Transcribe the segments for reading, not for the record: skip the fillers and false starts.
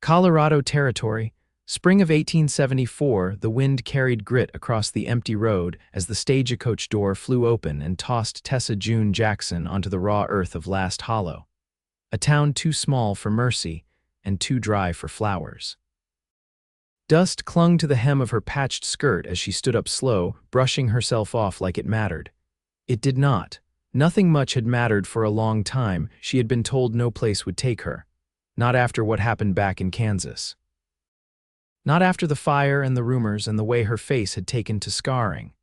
Colorado Territory, spring of 1874, the wind carried grit across the empty road as the stagecoach door flew open and tossed Tessa June Jackson onto the raw earth of Last Hollow, a town too small for mercy and too dry for flowers. Dust clung to the hem of her patched skirt as she stood up slow, brushing herself off like it mattered. It did not. Nothing much had mattered for a long time. She had been told no place would take her. Not after what happened back in Kansas. Not after the fire and the rumors and the way her face had taken to scarring.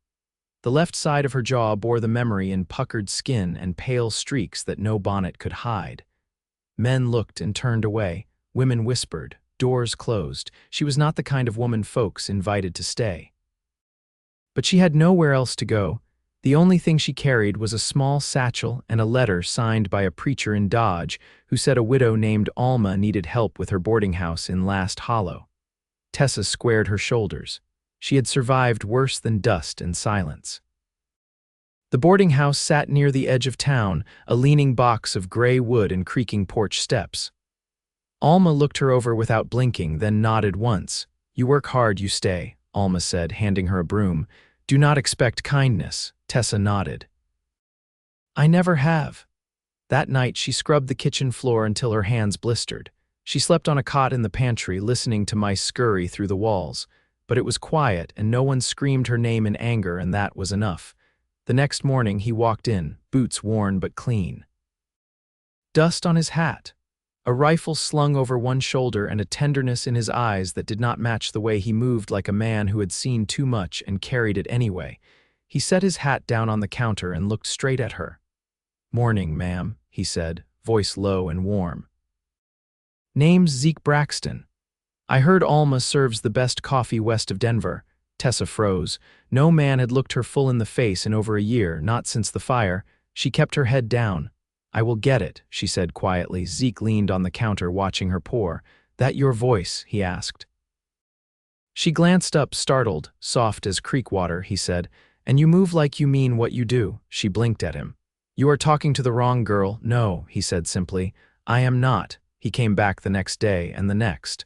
The left side of her jaw bore the memory in puckered skin and pale streaks that no bonnet could hide. Men looked and turned away. Women whispered. Doors closed. She was not the kind of woman folks invited to stay. But she had nowhere else to go. The only thing she carried was a small satchel and a letter signed by a preacher in Dodge who said a widow named Alma needed help with her boarding house in Last Hollow. Tessa squared her shoulders. She had survived worse than dust and silence. The boarding house sat near the edge of town, a leaning box of gray wood and creaking porch steps. Alma looked her over without blinking, then nodded once. "You work hard, you stay," Alma said, handing her a broom. "Do not expect kindness." Tessa nodded. "I never have." That night she scrubbed the kitchen floor until her hands blistered. She slept on a cot in the pantry, listening to mice scurry through the walls. But it was quiet, and no one screamed her name in anger, and that was enough. The next morning he walked in, boots worn but clean. Dust on his hat. A rifle slung over one shoulder and a tenderness in his eyes that did not match the way he moved, like a man who had seen too much and carried it anyway. He set his hat down on the counter and looked straight at her. "Morning, ma'am," he said, voice low and warm. "Name's Zeke Braxton. I heard Alma serves the best coffee west of Denver." Tessa froze. No man had looked her full in the face in over a year, not since the fire. She kept her head down. "I will get it," she said quietly. Zeke leaned on the counter, watching her pour. "That your voice?" he asked. She glanced up, startled. "Soft as creek water," he said. "And you move like you mean what you do." She blinked at him. "You are talking to the wrong girl." "No," he said simply. "I am not." He came back the next day and the next.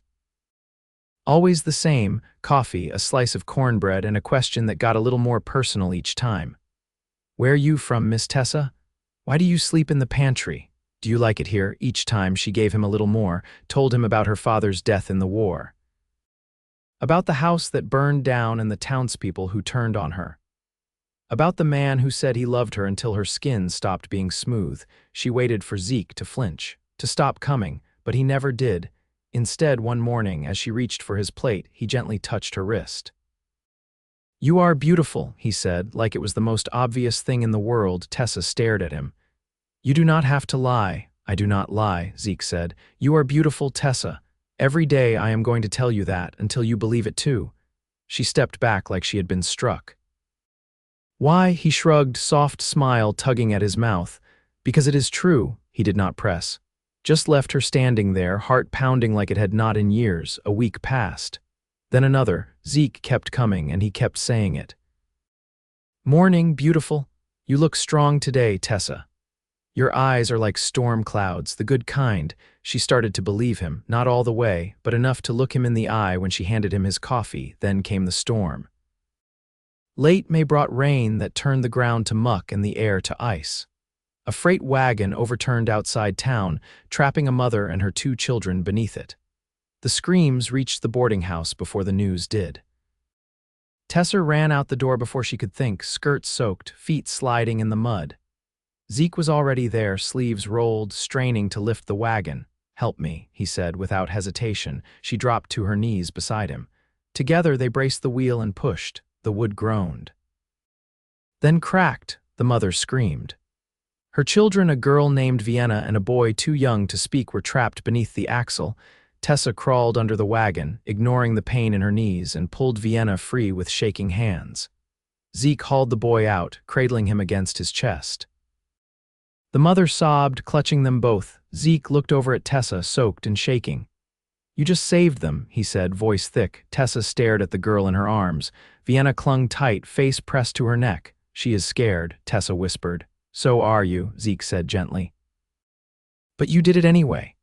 Always the same, coffee, a slice of cornbread, and a question that got a little more personal each time. "Where you from, Miss Tessa? Why do you sleep in the pantry? Do you like it here?" Each time she gave him a little more, told him about her father's death in the war. About the house that burned down and the townspeople who turned on her. About the man who said he loved her until her skin stopped being smooth. She waited for Zeke to flinch, to stop coming, but he never did. Instead, one morning, as she reached for his plate, he gently touched her wrist. "You are beautiful," he said, like it was the most obvious thing in the world. Tessa stared at him. "You do not have to lie." "I do not lie," Zeke said. "You are beautiful, Tessa. Every day I am going to tell you that, until you believe it too." She stepped back like she had been struck. "Why?" he shrugged, soft smile tugging at his mouth. "Because it is true." He did not press. Just left her standing there, heart pounding like it had not in years. A week passed. Then another. Zeke kept coming, and he kept saying it. "Morning, beautiful. You look strong today, Tessa. Your eyes are like storm clouds, the good kind." She started to believe him, not all the way, but enough to look him in the eye when she handed him his coffee. Then came the storm. Late May brought rain that turned the ground to muck and the air to ice. A freight wagon overturned outside town, trapping a mother and her 2 children beneath it. The screams reached the boarding house before the news did. Tessa ran out the door before she could think, skirt soaked, feet sliding in the mud. Zeke was already there, sleeves rolled, straining to lift the wagon. "Help me," he said without hesitation. She dropped to her knees beside him. Together they braced the wheel and pushed. The wood groaned. Then cracked. The mother screamed. Her children, a girl named Vienna and a boy too young to speak, were trapped beneath the axle. Tessa crawled under the wagon, ignoring the pain in her knees, and pulled Vienna free with shaking hands. Zeke hauled the boy out, cradling him against his chest. The mother sobbed, clutching them both. Zeke looked over at Tessa, soaked and shaking. "You just saved them," he said, voice thick. Tessa stared at the girl in her arms. Vienna clung tight, face pressed to her neck. "She is scared," Tessa whispered. "So are you," Zeke said gently. "But you did it anyway."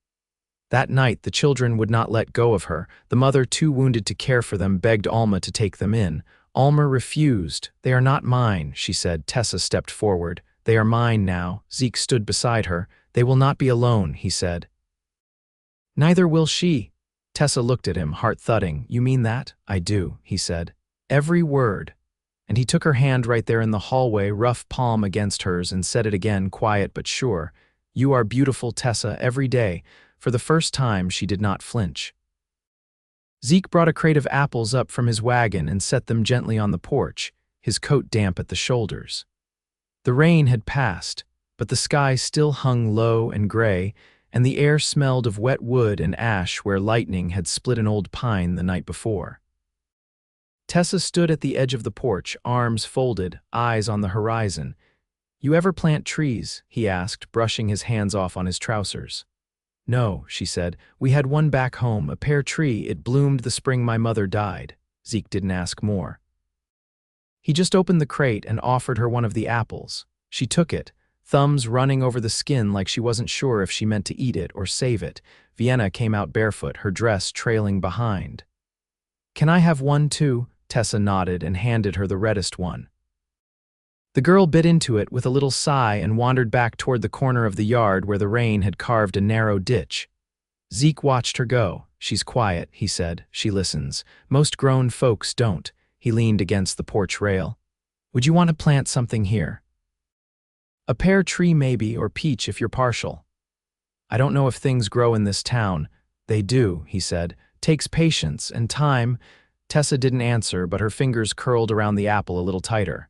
That night, the children would not let go of her. The mother, too wounded to care for them, begged Alma to take them in. Alma refused. "They are not mine," she said. Tessa stepped forward. "They are mine now." Zeke stood beside her. "They will not be alone," he said. "Neither will she." Tessa looked at him, heart thudding. "You mean that?" "I do," he said. "Every word." And he took her hand right there in the hallway, rough palm against hers, and said it again, quiet but sure. "You are beautiful, Tessa, every day." For the first time, she did not flinch. Zeke brought a crate of apples up from his wagon and set them gently on the porch, his coat damp at the shoulders. The rain had passed, but the sky still hung low and gray, and the air smelled of wet wood and ash where lightning had split an old pine the night before. Tessa stood at the edge of the porch, arms folded, eyes on the horizon. "You ever plant trees?" he asked, brushing his hands off on his trousers. "No," she said. "We had one back home, a pear tree. It bloomed the spring my mother died." Zeke didn't ask more. He just opened the crate and offered her one of the apples. She took it, thumbs running over the skin like she wasn't sure if she meant to eat it or save it. Vienna came out barefoot, her dress trailing behind. "Can I have one too?" Tessa nodded and handed her the reddest one. The girl bit into it with a little sigh and wandered back toward the corner of the yard where the rain had carved a narrow ditch. Zeke watched her go. "She's quiet," he said. "She listens. Most grown folks don't." He leaned against the porch rail. "Would you want to plant something here?" "A pear tree maybe, or peach if you're partial." "I don't know if things grow in this town." "They do," he said. "Takes patience and time." Tessa didn't answer, but her fingers curled around the apple a little tighter.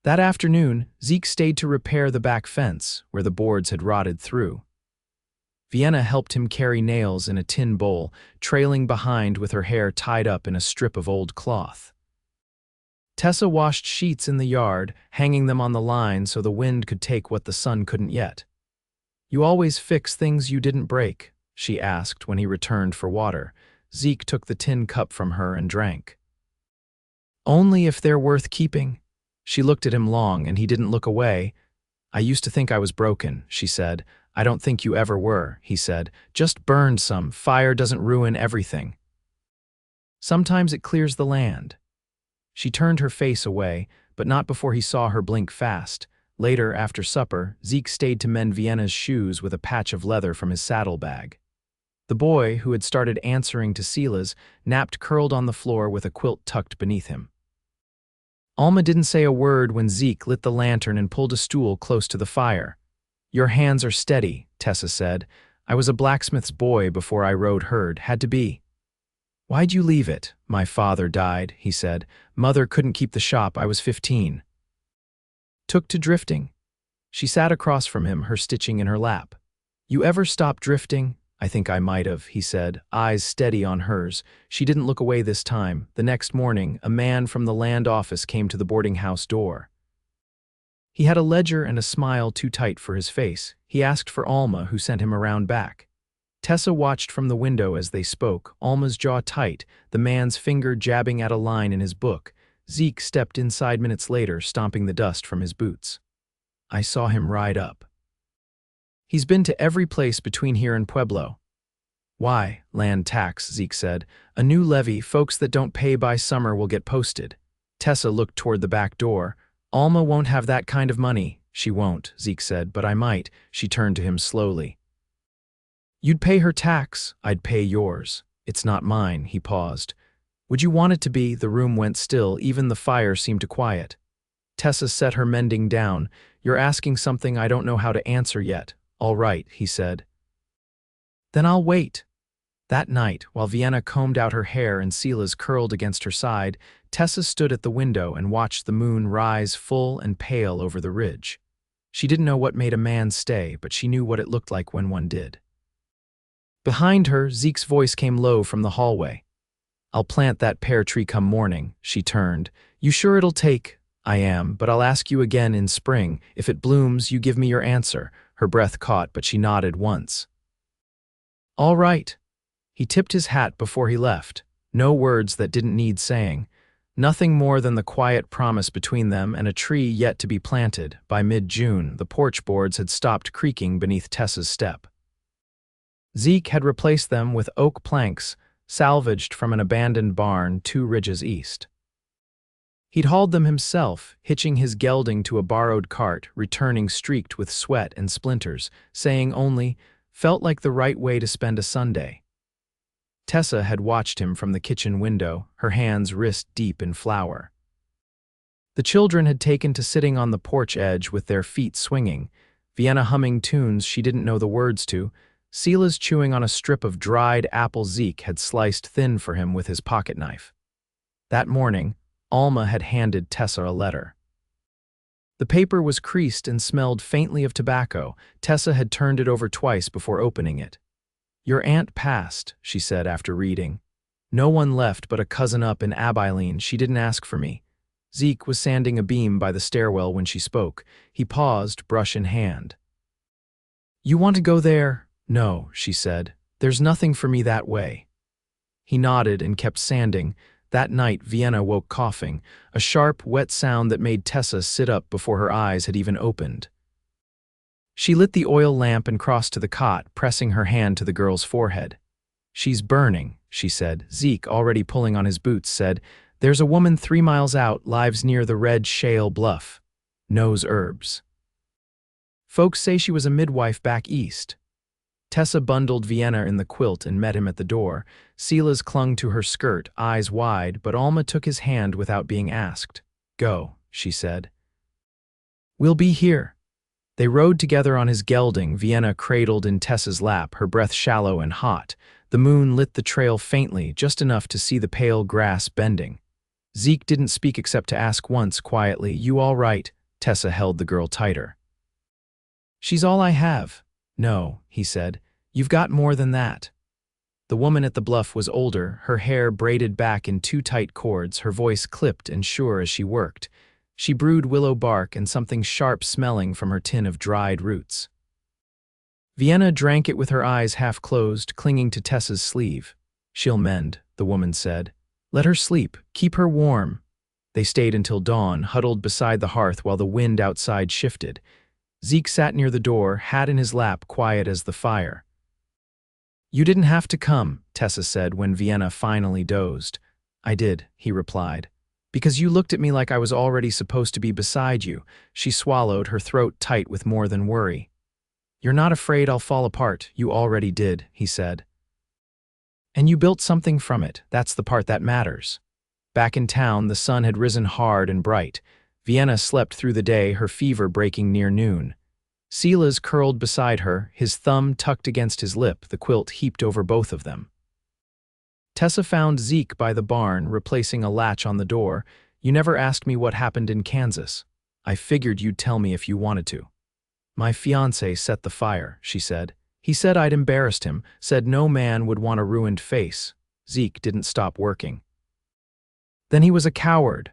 That afternoon, Zeke stayed to repair the back fence, where the boards had rotted through. Vienna helped him carry nails in a tin bowl, trailing behind with her hair tied up in a strip of old cloth. Tessa washed sheets in the yard, hanging them on the line so the wind could take what the sun couldn't yet. "You always fix things you didn't break?" she asked when he returned for water. Zeke took the tin cup from her and drank. "Only if they're worth keeping." She looked at him long, and he didn't look away. "I used to think I was broken," she said. "I don't think you ever were," he said. "Just burned some. Fire doesn't ruin everything. Sometimes it clears the land." She turned her face away, but not before he saw her blink fast. Later, after supper, Zeke stayed to mend Vienna's shoes with a patch of leather from his saddlebag. The boy, who had started answering to Sela's, napped curled on the floor with a quilt tucked beneath him. Alma didn't say a word when Zeke lit the lantern and pulled a stool close to the fire. "Your hands are steady," Tessa said. "I was a blacksmith's boy before I rode herd. Had to be." "Why'd you leave it?" "My father died," he said. "Mother couldn't keep the shop. I was 15. Took to drifting." She sat across from him, her stitching in her lap. "You ever stop drifting?" "I think I might have," he said, eyes steady on hers. She didn't look away this time. The next morning, a man from the land office came to the boarding house door. He had a ledger and a smile too tight for his face. He asked for Alma, who sent him around back. Tessa watched from the window as they spoke, Alma's jaw tight, the man's finger jabbing at a line in his book. Zeke stepped inside minutes later, stomping the dust from his boots. "I saw him ride up. He's been to every place between here and Pueblo." "Why?" "Land tax," Zeke said. "A new levy. Folks that don't pay by summer will get posted." Tessa looked toward the back door. "Alma won't have that kind of money." "She won't," Zeke said, "but I might." She turned to him slowly. "You'd pay her tax. I'd pay yours. It's not mine." He paused. "Would you want it to be?" The room went still. Even the fire seemed to quiet. Tessa set her mending down. "You're asking something I don't know how to answer yet." "All right," he said. "Then I'll wait." That night, while Vienna combed out her hair and Sela's curled against her side, Tessa stood at the window and watched the moon rise full and pale over the ridge. She didn't know what made a man stay, but she knew what it looked like when one did. Behind her, Zeke's voice came low from the hallway. "I'll plant that pear tree come morning." She turned. "You sure it'll take?" "I am, but I'll ask you again in spring. If it blooms, you give me your answer." Her breath caught, but she nodded once. "All right." He tipped his hat before he left. No words that didn't need saying. Nothing more than the quiet promise between them and a tree yet to be planted. By mid-June, the porch boards had stopped creaking beneath Tessa's step. Zeke had replaced them with oak planks, salvaged from an abandoned barn 2 ridges east. He'd hauled them himself, hitching his gelding to a borrowed cart, returning streaked with sweat and splinters, saying only, "Felt like the right way to spend a Sunday." Tessa had watched him from the kitchen window, her hands wrist-deep in flour. The children had taken to sitting on the porch edge with their feet swinging, Vienna humming tunes she didn't know the words to, Silas chewing on a strip of dried apple Zeke had sliced thin for him with his pocket knife. That morning, Alma had handed Tessa a letter. The paper was creased and smelled faintly of tobacco. Tessa had turned it over twice before opening it. "Your aunt passed," she said after reading. "No one left but a cousin up in Abilene. She didn't ask for me." Zeke was sanding a beam by the stairwell when she spoke. He paused, brush in hand. "You want to go there?" "No," she said. "There's nothing for me that way." He nodded and kept sanding. That night, Vienna woke coughing, a sharp, wet sound that made Tessa sit up before her eyes had even opened. She lit the oil lamp and crossed to the cot, pressing her hand to the girl's forehead. "She's burning," she said. Zeke, already pulling on his boots, said, "There's a woman 3 miles out, lives near the Red Shale Bluff. Knows herbs. Folks say she was a midwife back east." Tessa bundled Vienna in the quilt and met him at the door. Silas clung to her skirt, eyes wide, but Alma took his hand without being asked. "Go," she said. "We'll be here." They rode together on his gelding, Vienna cradled in Tessa's lap, her breath shallow and hot. The moon lit the trail faintly, just enough to see the pale grass bending. Zeke didn't speak except to ask once, quietly, "You all right?" Tessa held the girl tighter. "She's all I have." "No," he said. "You've got more than that." The woman at the bluff was older, her hair braided back in 2 tight cords, her voice clipped and sure as she worked. She brewed willow bark and something sharp smelling from her tin of dried roots. Vienna drank it with her eyes half closed, clinging to Tessa's sleeve. "She'll mend," the woman said. "Let her sleep. Keep her warm." They stayed until dawn, huddled beside the hearth while the wind outside shifted. Zeke sat near the door, hat in his lap, quiet as the fire. "You didn't have to come," Tessa said when Vienna finally dozed. "I did," he replied. "Because you looked at me like I was already supposed to be beside you." She swallowed, her throat tight with more than worry. "You're not afraid I'll fall apart. You already did," he said. "And you built something from it. That's the part that matters." Back in town, the sun had risen hard and bright. Vienna slept through the day, her fever breaking near noon. Silas curled beside her, his thumb tucked against his lip, the quilt heaped over both of them. Tessa found Zeke by the barn, replacing a latch on the door. "You never asked me what happened in Kansas. I figured you'd tell me if you wanted to." "My fiancé set the fire," she said. "He said I'd embarrassed him, said no man would want a ruined face." Zeke didn't stop working. "Then he was a coward."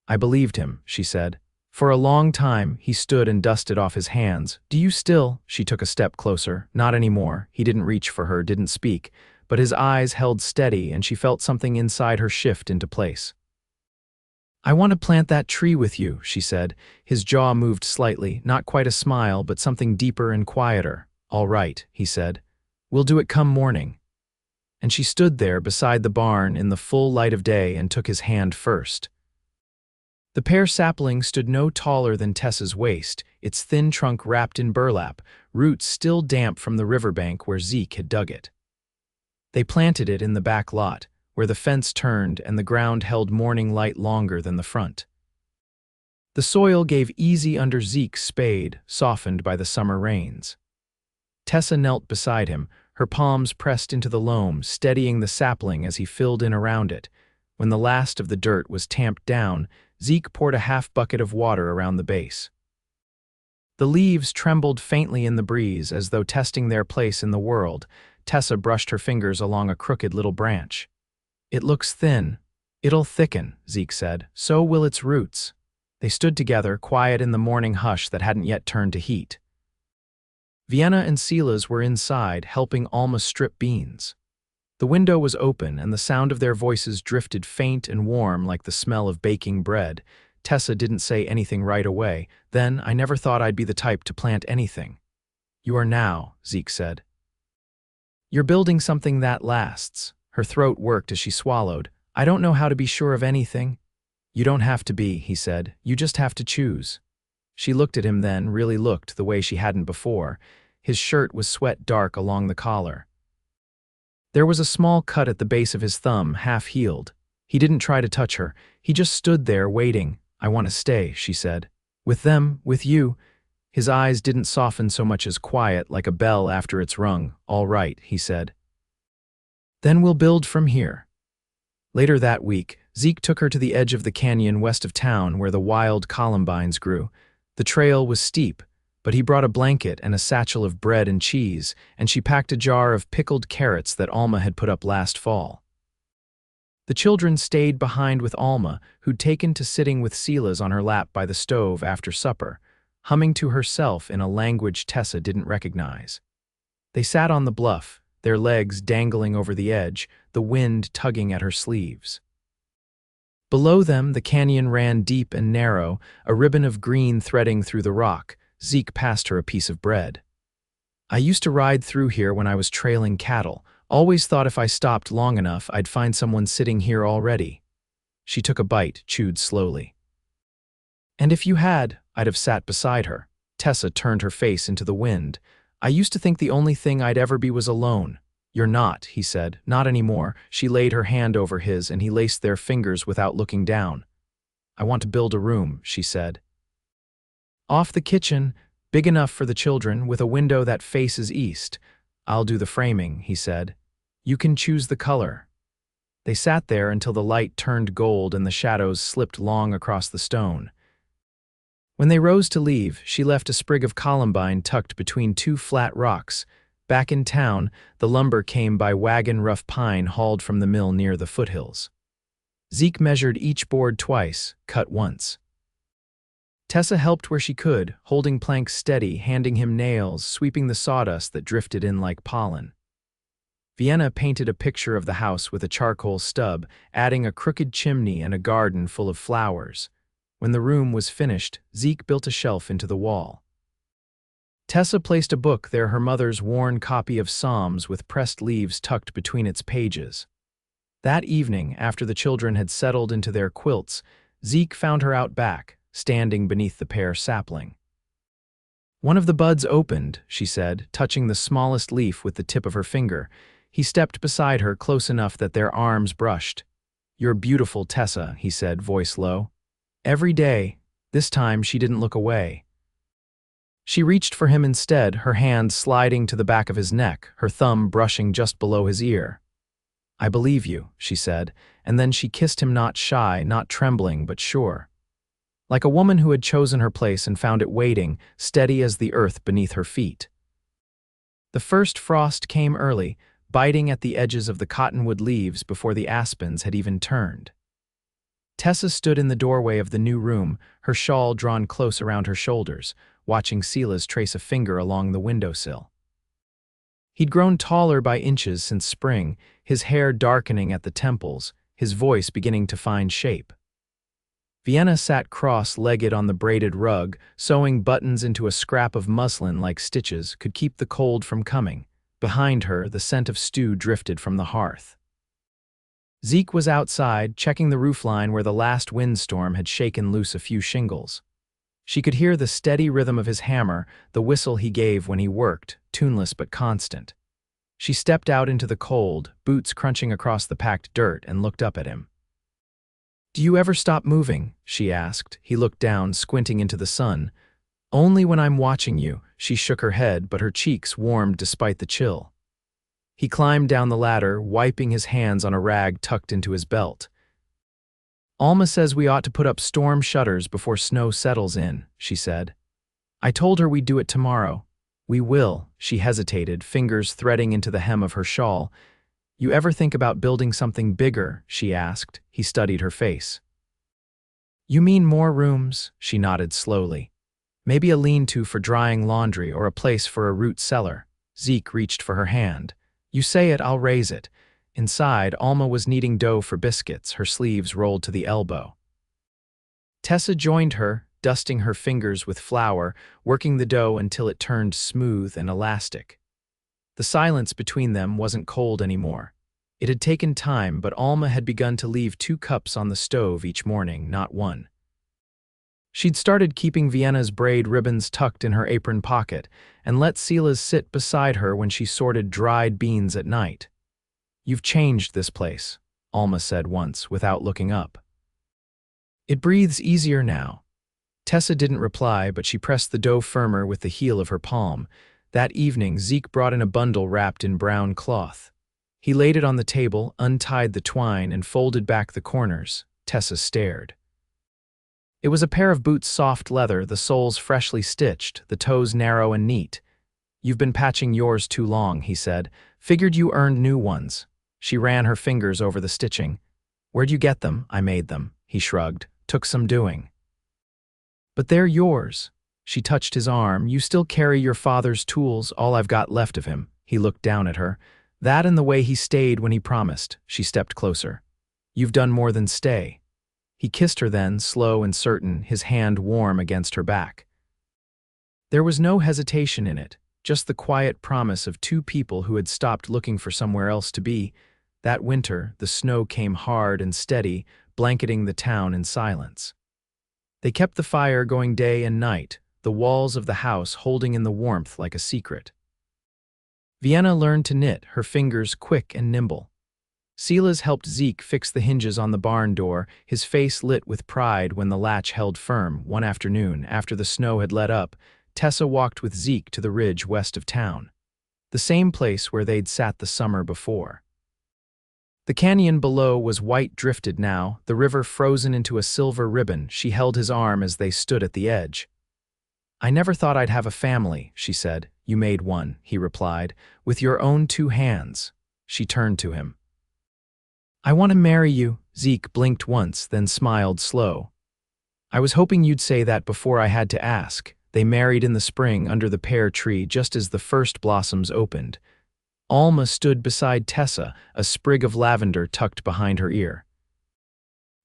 "I believed him," she said. For a long time, he stood and dusted off his hands. "Do you still?" She took a step closer. "Not anymore." He didn't reach for her, didn't speak, but his eyes held steady and she felt something inside her shift into place. "I want to plant that tree with you," she said. His jaw moved slightly, not quite a smile, but something deeper and quieter. "All right," he said. "We'll do it come morning." And she stood there beside the barn in the full light of day and took his hand first. The pear sapling stood no taller than Tessa's waist, its thin trunk wrapped in burlap, roots still damp from the riverbank where Zeke had dug it. They planted it in the back lot, where the fence turned and the ground held morning light longer than the front. The soil gave easy under Zeke's spade, softened by the summer rains. Tessa knelt beside him, her palms pressed into the loam, steadying the sapling as he filled in around it. When the last of the dirt was tamped down, Zeke poured a half bucket of water around the base. The leaves trembled faintly in the breeze as though testing their place in the world. Tessa brushed her fingers along a crooked little branch. "It looks thin." "It'll thicken," Zeke said. "So will its roots." They stood together, quiet in the morning hush that hadn't yet turned to heat. Vienna and Silas were inside, helping Alma strip beans. The window was open, and the sound of their voices drifted faint and warm like the smell of baking bread. Tessa didn't say anything right away. "Then, I never thought I'd be the type to plant anything." "You are now," Zeke said. You're building something that lasts. Her throat worked as she swallowed. I don't know how to be sure of anything. You don't have to be, he said. You just have to choose. She looked at him then, really looked the way she hadn't before. His shirt was sweat dark along the collar. There was a small cut at the base of his thumb, half healed. He didn't try to touch her. He just stood there, waiting. I want to stay, she said. With them, with you. His eyes didn't soften so much as quiet, like a bell after it's rung. All right, he said. Then we'll build from here. Later that week, Zeke took her to the edge of the canyon west of town where the wild columbines grew. The trail was steep, but he brought a blanket and a satchel of bread and cheese, and she packed a jar of pickled carrots that Alma had put up last fall. The children stayed behind with Alma, who'd taken to sitting with Silas on her lap by the stove after supper, humming to herself in a language Tessa didn't recognize. They sat on the bluff, their legs dangling over the edge, the wind tugging at her sleeves. Below them, the canyon ran deep and narrow, a ribbon of green threading through the rock. Zeke passed her a piece of bread. I used to ride through here when I was trailing cattle. Always thought if I stopped long enough, I'd find someone sitting here already. She took a bite, chewed slowly. And if you had, I'd have sat beside her. Tessa turned her face into the wind. I used to think the only thing I'd ever be was alone. You're not, he said. Not anymore. She laid her hand over his and he laced their fingers without looking down. I want to build a room, she said. Off the kitchen, big enough for the children, with a window that faces east. I'll do the framing, he said. You can choose the color. They sat there until the light turned gold and the shadows slipped long across the stone. When they rose to leave, she left a sprig of columbine tucked between two flat rocks. Back in town, the lumber came by wagon rough pine hauled from the mill near the foothills. Zeke measured each board twice, cut once. Tessa helped where she could, holding planks steady, handing him nails, sweeping the sawdust that drifted in like pollen. Vienna painted a picture of the house with a charcoal stub, adding a crooked chimney and a garden full of flowers. When the room was finished, Zeke built a shelf into the wall. Tessa placed a book there, her mother's worn copy of Psalms with pressed leaves tucked between its pages. That evening, after the children had settled into their quilts, Zeke found her out back, standing beneath the pear sapling. One of the buds opened, she said, touching the smallest leaf with the tip of her finger. He stepped beside her close enough that their arms brushed. You're beautiful, Tessa, he said, voice low. Every day. This time she didn't look away. She reached for him instead, her hand sliding to the back of his neck, her thumb brushing just below his ear. I believe you, she said, and then she kissed him, not shy, not trembling, but sure. Like a woman who had chosen her place and found it waiting, steady as the earth beneath her feet. The first frost came early, biting at the edges of the cottonwood leaves before the aspens had even turned. Tessa stood in the doorway of the new room, her shawl drawn close around her shoulders, watching Silas trace a finger along the windowsill. He'd grown taller by inches since spring, his hair darkening at the temples, his voice beginning to find shape. Vienna sat cross-legged on the braided rug, sewing buttons into a scrap of muslin like stitches could keep the cold from coming. Behind her, the scent of stew drifted from the hearth. Zeke was outside, checking the roofline where the last windstorm had shaken loose a few shingles. She could hear the steady rhythm of his hammer, the whistle he gave when he worked, tuneless but constant. She stepped out into the cold, boots crunching across the packed dirt, and looked up at him. Do you ever stop moving? She asked. He looked down, squinting into the sun. Only when I'm watching you. She shook her head, but her cheeks warmed despite the chill. He climbed down the ladder, wiping his hands on a rag tucked into his belt. Alma says we ought to put up storm shutters before snow settles in, she said. I told her we'd do it tomorrow. We will, she hesitated, fingers threading into the hem of her shawl. You ever think about building something bigger? She asked. He studied her face. You mean more rooms? She nodded slowly. Maybe a lean-to for drying laundry or a place for a root cellar. Zeke reached for her hand. You say it, I'll raise it. Inside, Alma was kneading dough for biscuits, her sleeves rolled to the elbow. Tessa joined her, dusting her fingers with flour, working the dough until it turned smooth and elastic. The silence between them wasn't cold anymore. It had taken time, but Alma had begun to leave 2 cups on the stove each morning, not 1. She'd started keeping Vienna's braid ribbons tucked in her apron pocket and let Silas sit beside her when she sorted dried beans at night. "You've changed this place," Alma said once, without looking up. "It breathes easier now." Tessa didn't reply, but she pressed the dough firmer with the heel of her palm. That evening, Zeke brought in a bundle wrapped in brown cloth. He laid it on the table, untied the twine, and folded back the corners. Tessa stared. It was a pair of boots, soft leather, the soles freshly stitched, the toes narrow and neat. "You've been patching yours too long," he said. "Figured you earned new ones." She ran her fingers over the stitching. "Where'd you get them?" "I made them," he shrugged. "Took some doing." "But they're yours." She touched his arm. "You still carry your father's tools, all I've got left of him." He looked down at her. "That and the way he stayed when he promised." She stepped closer. "You've done more than stay." He kissed her then, slow and certain, his hand warm against her back. There was no hesitation in it, just the quiet promise of 2 people who had stopped looking for somewhere else to be. That winter, the snow came hard and steady, blanketing the town in silence. They kept the fire going day and night, the walls of the house holding in the warmth like a secret. Vienna learned to knit, her fingers quick and nimble. Silas helped Zeke fix the hinges on the barn door, his face lit with pride when the latch held firm. One afternoon, after the snow had let up, Tessa walked with Zeke to the ridge west of town, the same place where they'd sat the summer before. The canyon below was white drifted now, the river frozen into a silver ribbon. She held his arm as they stood at the edge. "I never thought I'd have a family," she said. "You made one," he replied, "with your own 2 hands." She turned to him. "I want to marry you." Zeke blinked once, then smiled slow. "I was hoping you'd say that before I had to ask." They married in the spring under the pear tree just as the first blossoms opened. Alma stood beside Tessa, a sprig of lavender tucked behind her ear.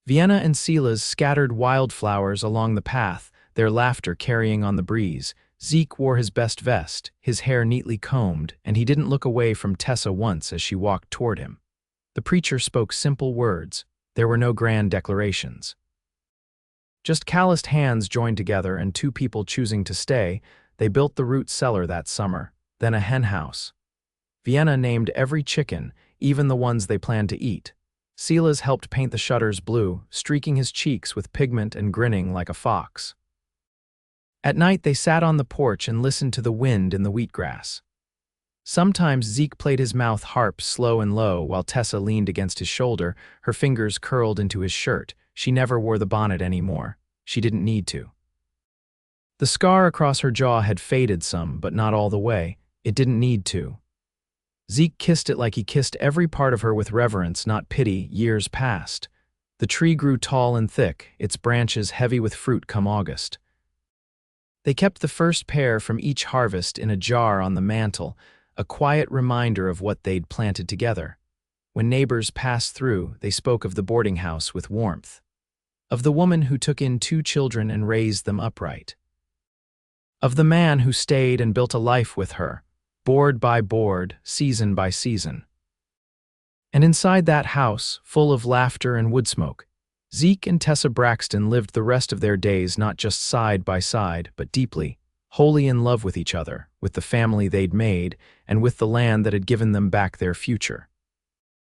Vienna and Silas scattered wildflowers along the path, their laughter carrying on the breeze. Zeke wore his best vest, his hair neatly combed, and he didn't look away from Tessa once as she walked toward him. The preacher spoke simple words. There were no grand declarations. Just calloused hands joined together and 2 people choosing to stay. They built the root cellar that summer, then a hen house. Vienna named every chicken, even the ones they planned to eat. Silas helped paint the shutters blue, streaking his cheeks with pigment and grinning like a fox. At night they sat on the porch and listened to the wind in the wheatgrass. Sometimes Zeke played his mouth harp slow and low while Tessa leaned against his shoulder, her fingers curled into his shirt. She never wore the bonnet anymore. She didn't need to. The scar across her jaw had faded some, but not all the way. It didn't need to. Zeke kissed it like he kissed every part of her with reverence, not pity. Years passed. The tree grew tall and thick, its branches heavy with fruit come August. They kept the first pear from each harvest in a jar on the mantel, a quiet reminder of what they'd planted together. When neighbors passed through, they spoke of the boarding house with warmth, of the woman who took in 2 children and raised them upright, of the man who stayed and built a life with her, board by board, season by season. And inside that house, full of laughter and wood smoke, Zeke and Tessa Braxton lived the rest of their days not just side by side, but deeply, wholly in love with each other, with the family they'd made, and with the land that had given them back their future.